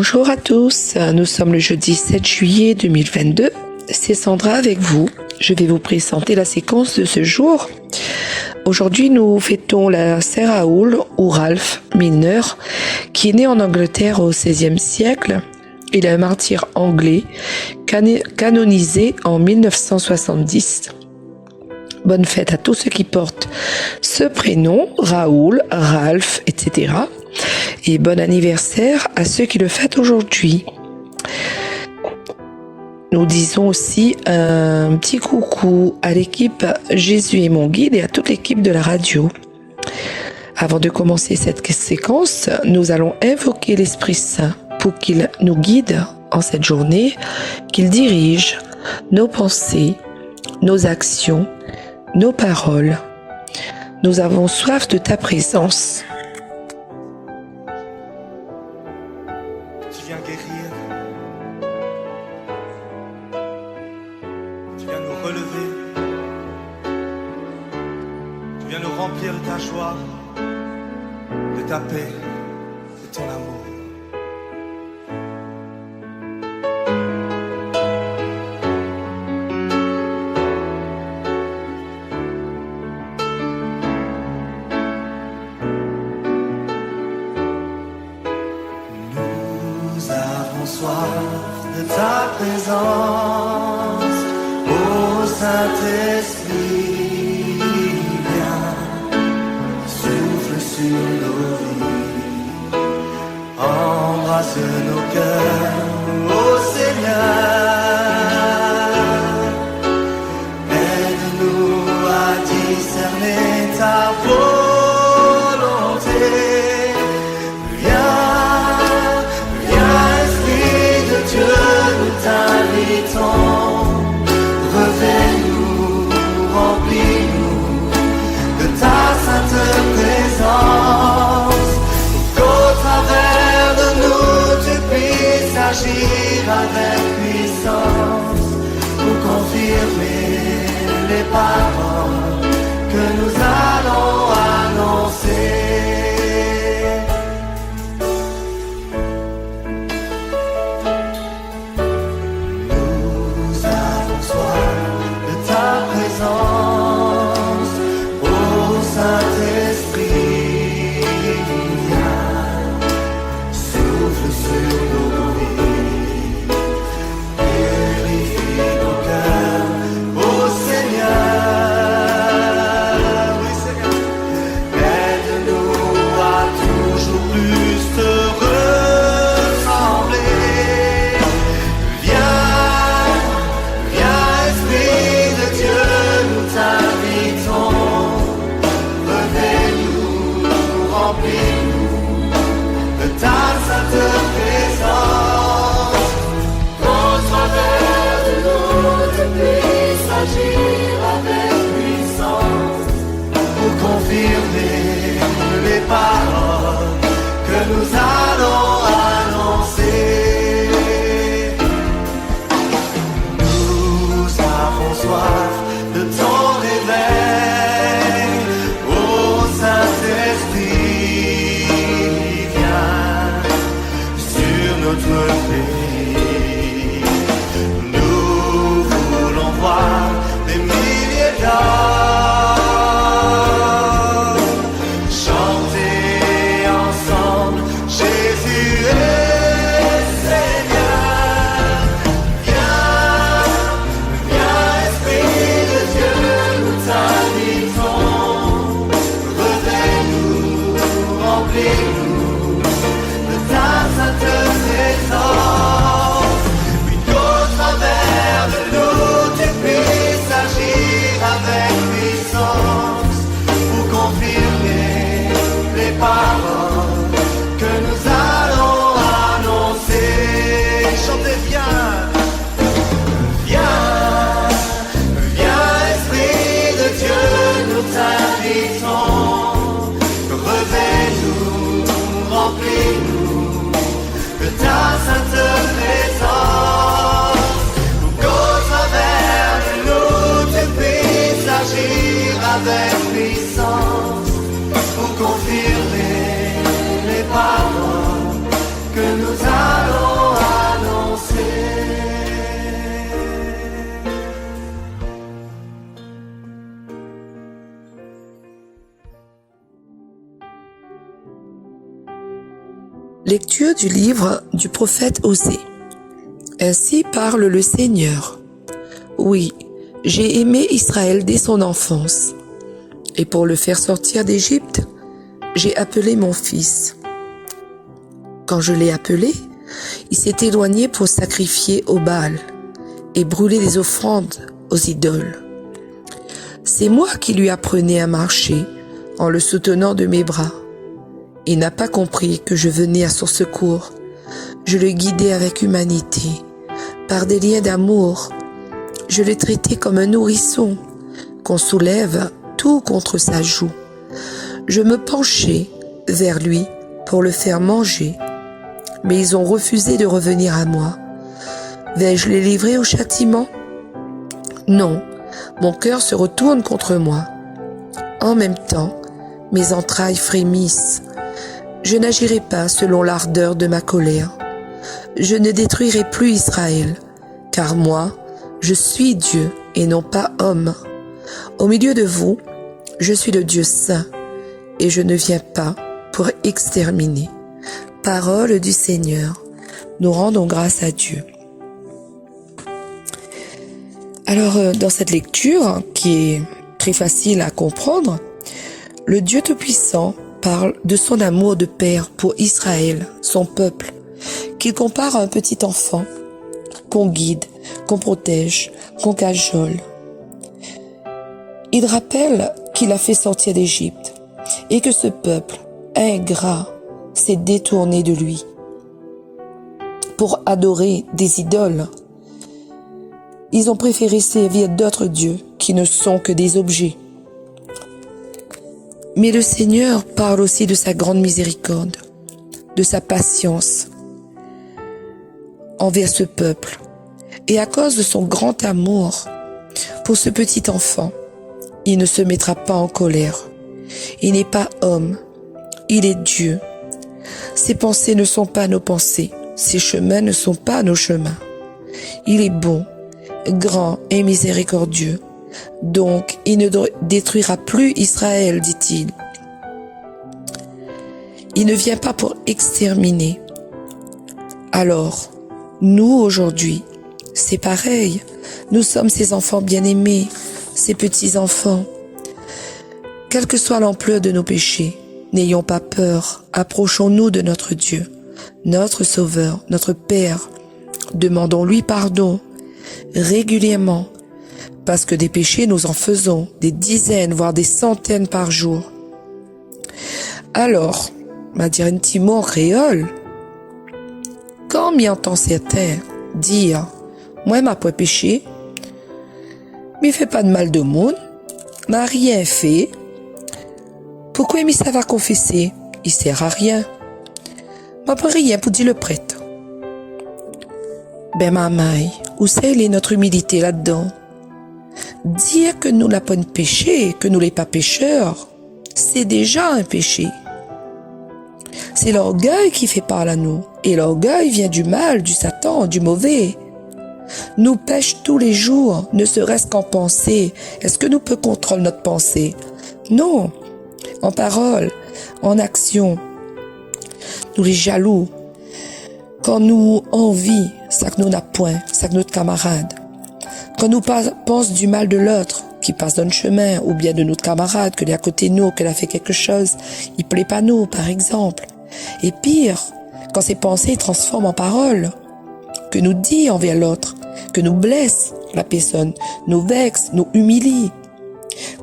Bonjour à tous, nous sommes le jeudi 7 juillet 2022, c'est Sandra avec vous. Je vais vous présenter la séquence de ce jour. Aujourd'hui, nous fêtons la Saint Raoul ou Ralph Milner, qui est né en Angleterre au XVIe siècle. Il est un martyr anglais, canonisé en 1970. Bonne fête à tous ceux qui portent ce prénom, Raoul, Ralph, etc. Et bon anniversaire à ceux qui le fêtent aujourd'hui. Nous disons aussi un petit coucou à l'équipe Jésus est mon guide et à toute l'équipe de la radio. Avant de commencer cette séquence, nous allons invoquer l'Esprit Saint pour qu'il nous guide en cette journée, qu'il dirige nos pensées, nos actions, nos paroles. Nous avons soif de ta présence. Tu viens guérir, tu viens nous relever, tu viens nous remplir de ta joie, de ta paix, de ton amour. Nous avons soif de ta présence, ô Saint-Esprit, viens, souffle sur nos vies, embrasse nos cœurs, ô Seigneur, aide-nous à discerner ta volonté. Dieu, nous t'invitons, revêt-nous, remplis-nous de ta sainte présence, qu'au travers de nous tu puisses agir avec puissance, pour confirmer les paroles que nous allons annoncer. Ô Saint-Esprit, viens, souffle sur nos vies, purifie nos cœurs, ô Seigneur, oui Seigneur, aide-nous à toujours plus te ressembler. Confirmer les paroles que nous allons annoncer. Nous avons soif de ton réveil, ô Saint-Esprit, viens sur notre pays. Nous voulons voir des milliers d'hommes avec puissance pour confirmer les paroles que nous allons annoncer. Lecture du livre du prophète Osée. Ainsi parle le Seigneur. Oui, j'ai aimé Israël dès son enfance, et pour le faire sortir d'Égypte, j'ai appelé mon fils. Quand je l'ai appelé, il s'est éloigné pour sacrifier au Baal et brûler des offrandes aux idoles. C'est moi qui lui apprenais à marcher en le soutenant de mes bras. Il n'a pas compris que je venais à son secours. Je le guidais avec humanité, par des liens d'amour. Je le traitais comme un nourrisson qu'on soulève tout contre sa joue. Je me penchais vers lui pour le faire manger, mais ils ont refusé de revenir à moi. Vais-je les livrer au châtiment? Non, mon cœur se retourne contre moi. En même temps, mes entrailles frémissent. Je n'agirai pas selon l'ardeur de ma colère. Je ne détruirai plus Israël, car moi, je suis Dieu et non pas homme. Au milieu de vous, je suis le Dieu saint, et je ne viens pas pour exterminer. Parole du Seigneur. Nous rendons grâce à Dieu. Alors, dans cette lecture, qui est très facile à comprendre, le Dieu Tout-Puissant parle de son amour de père pour Israël, son peuple, qu'il compare à un petit enfant qu'on guide, qu'on protège, qu'on cajole. Il rappelle qu'il a fait sortir d'Égypte et que ce peuple ingrat s'est détourné de lui pour adorer des idoles. Ils ont préféré servir d'autres dieux qui ne sont que des objets. Mais le Seigneur parle aussi de sa grande miséricorde, de sa patience envers ce peuple. Et à cause de son grand amour pour ce petit enfant, il ne se mettra pas en colère. Il n'est pas homme, il est Dieu. Ses pensées ne sont pas nos pensées, ses chemins ne sont pas nos chemins. Il est bon, grand et miséricordieux. Donc, il ne détruira plus Israël, dit-il. Il ne vient pas pour exterminer. Alors, nous, aujourd'hui, c'est pareil. Nous sommes ses enfants bien-aimés, ses petits-enfants. Quelle que soit l'ampleur de nos péchés, n'ayons pas peur. Approchons-nous de notre Dieu, notre Sauveur, notre Père. Demandons-lui pardon régulièrement, parce que des péchés, nous en faisons des dizaines, voire des centaines par jour. Alors, m'a dire un petit mot en créole, quand m'y entend certains dire, moi m'a pas péché, m'y fait pas de mal de monde, m'a rien fait, pourquoi m'y ça va confesser? Il sert à rien. M'a pas rien pour dire le prêtre. Ben maman, où c'est notre humilité là-dedans? Dire que nous n'avons pas de péché, que nous n'sommes pas pécheurs, c'est déjà un péché. C'est l'orgueil qui fait parler à nous. Et l'orgueil vient du mal, du Satan, du mauvais. Nous pêchons tous les jours, ne serait-ce qu'en pensée. Est-ce que nous pouvons contrôler notre pensée? Non. En parole, en action. Nous les jaloux. Quand nous envie, ça que nous n'a point, ça que notre camarade. Quand nous pensons du mal de l'autre, qui passe dans le chemin, ou bien de notre camarade, que est à côté de nous, qu'elle a fait quelque chose, il plaît pas nous, par exemple. Et pire, quand ces pensées transforment en paroles, que nous dit envers l'autre, que nous blesse la personne, nous vexe, nous humilie.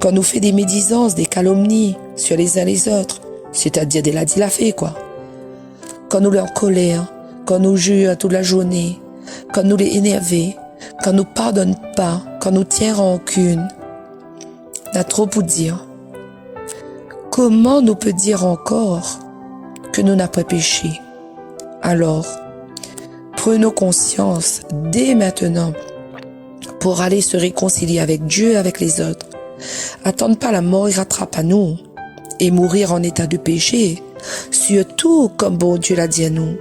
Quand nous fait des médisances, des calomnies sur les uns les autres, c'est-à-dire des la dit la fait, quoi. Quand nous les en colère, quand nous jure toute la journée, quand nous les énervés, quand nous pardonne pas, quand nous tient rancune, n'a trop pour dire. Comment nous peut dire encore que nous n'avons pas péché? Alors, prenons conscience dès maintenant pour aller se réconcilier avec Dieu et avec les autres. Attendre pas la mort, il rattrape à nous et mourir en état de péché, surtout comme bon Dieu l'a dit à nous.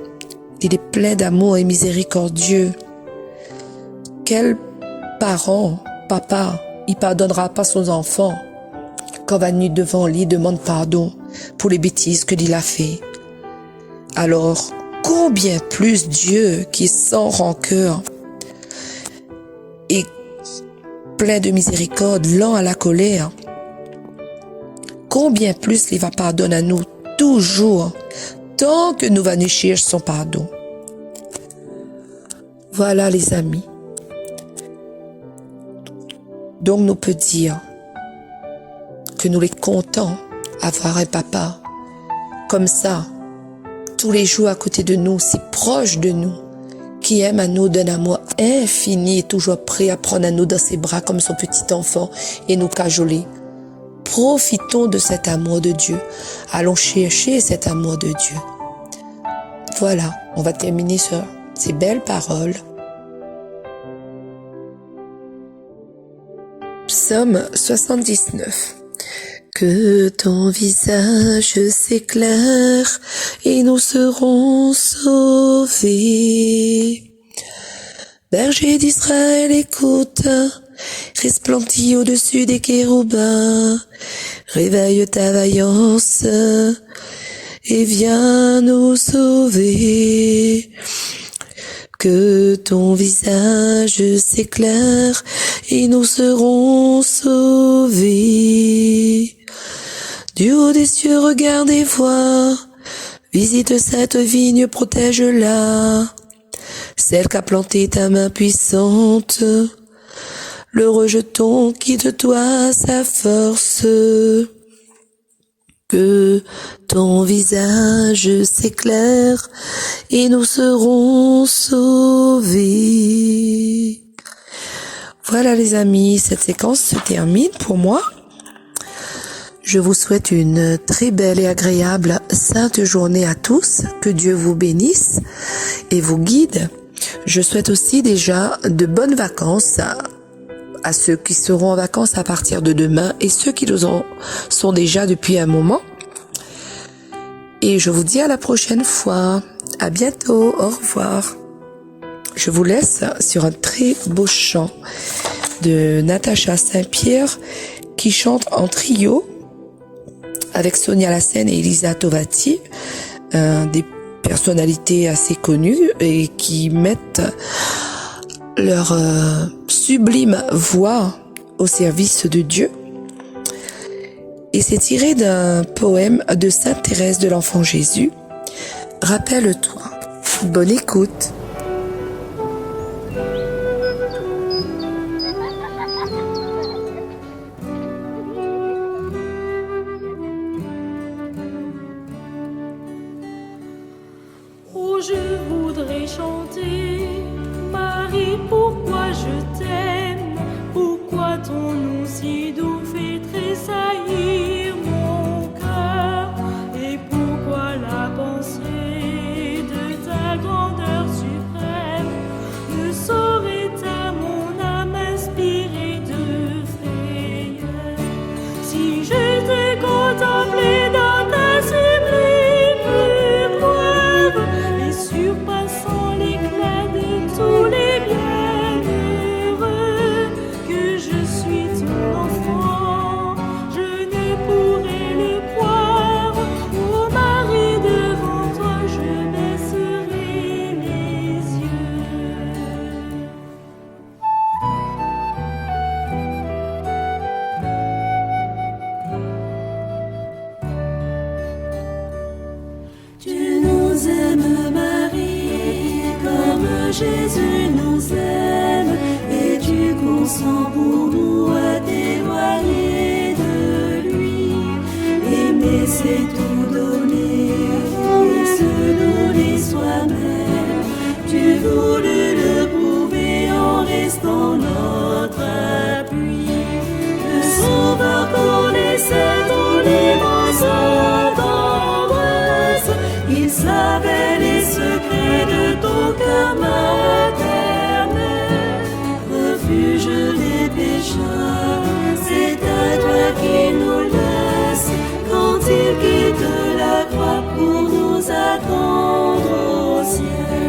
Il est plein d'amour et miséricordieux. Quel parent, papa, il pardonnera pas son enfant quand va nuit devant lui, demande pardon pour les bêtises que il a fait. Alors, combien plus Dieu qui est sans rancœur et plein de miséricorde, lent à la colère, combien plus il va pardonner à nous toujours, tant que nous va nous chercher son pardon. Voilà les amis. Donc nous peut dire que nous les comptons avoir un papa comme ça, tous les jours à côté de nous, si proche de nous, qui aime à nous d'un amour infini et toujours prêt à prendre à nous dans ses bras comme son petit enfant et nous cajoler. Profitons de cet amour de Dieu. Allons chercher cet amour de Dieu. Voilà, on va terminer sur ces belles paroles. Psaume 79. Que ton visage s'éclaire et nous serons sauvés. Berger d'Israël, écoute, resplendis au-dessus des chérubins, réveille ta vaillance et viens nous sauver. Que ton visage s'éclaire et nous serons sauvés. Du haut des cieux, regarde et vois, visite cette vigne, protège-la, celle qu'a planté ta main puissante. Le rejeton quitte toi sa force. Que ton visage s'éclaire et nous serons sauvés. Voilà les amis, cette séquence se termine pour moi. Je vous souhaite une très belle et agréable sainte journée à tous. Que Dieu vous bénisse et vous guide. Je souhaite aussi déjà de bonnes vacances à ceux qui seront en vacances à partir de demain et ceux qui sont déjà depuis un moment. Et je vous dis à la prochaine fois. À bientôt. Au revoir. Je vous laisse sur un très beau chant de Natacha Saint-Pierre qui chante en trio avec Sonia Lassène et Elisa Tovati, des personnalités assez connues et qui mettent leur sublime voix au service de Dieu. Et c'est tiré d'un poème de Sainte Thérèse de l'Enfant Jésus. Rappelle-toi. Bonne écoute. Oh, je voudrais chanter, Marie, pourquoi je t'aime, pourquoi ton nom si doux fait tressaillir mon cœur, et pourquoi la pensée de ta grandeur suprême ne saurait à mon âme inspirer de frayeur. Si je t'ai contemplé dans ta sublime gloire, et surpassant l'éclat de tous les bienheureux, que je suis ton enfant, je ne pourrai le croire. Ô Marie, devant toi je baisserai les yeux. Tu nous aimes, Marie, comme Jésus nous aime, et tu consens pour nous à t'éloigner de lui. Aimer, c'est tout donner, et se donner soi-même. Tu voulus le prouver en restant notre appui. Le Sauveur connaissait ton immense tendresse. Il savait les secrets de ton cœur maternel. Refuge des pécheurs, c'est à toi qu'il nous laisse, quand il quitte la croix pour nous attendre au ciel.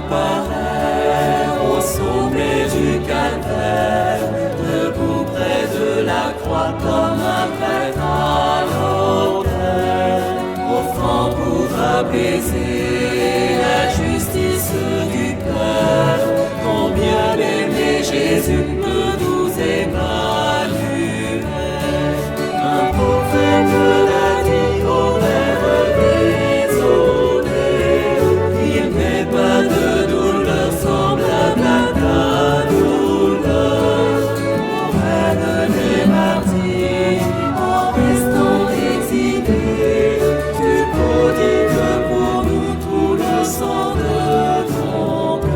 apparaît au sommet du calvaire, debout près de la croix comme un prêtre à l'autel, offrant pour apaiser la justice du cœur. Combien aimé Jésus, le doux Emmanuel, un prophète l'a dit au Père désolé, il n'est pas de douleur semblable à ta douleur. Ô Reine des martyrs, en restant exilé, tu prodigues pour nous tout le sang de ton cœur.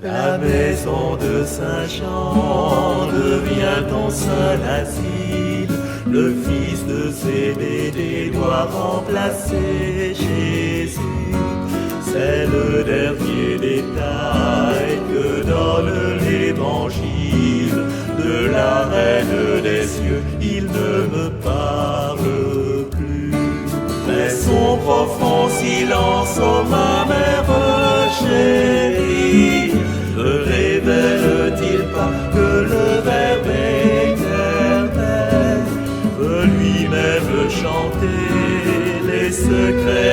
La maison de Saint-Jean devient ton seul asile. Le fils de Zébédée doit remplacer Jésus. C'est le dernier détail que donne l'évangile de la Reine des cieux. Il ne me parle plus, mais son profond silence, ô ma mère chérie, ne révèle-t-il pas que le Verbe éternel veut lui-même chanter les secrets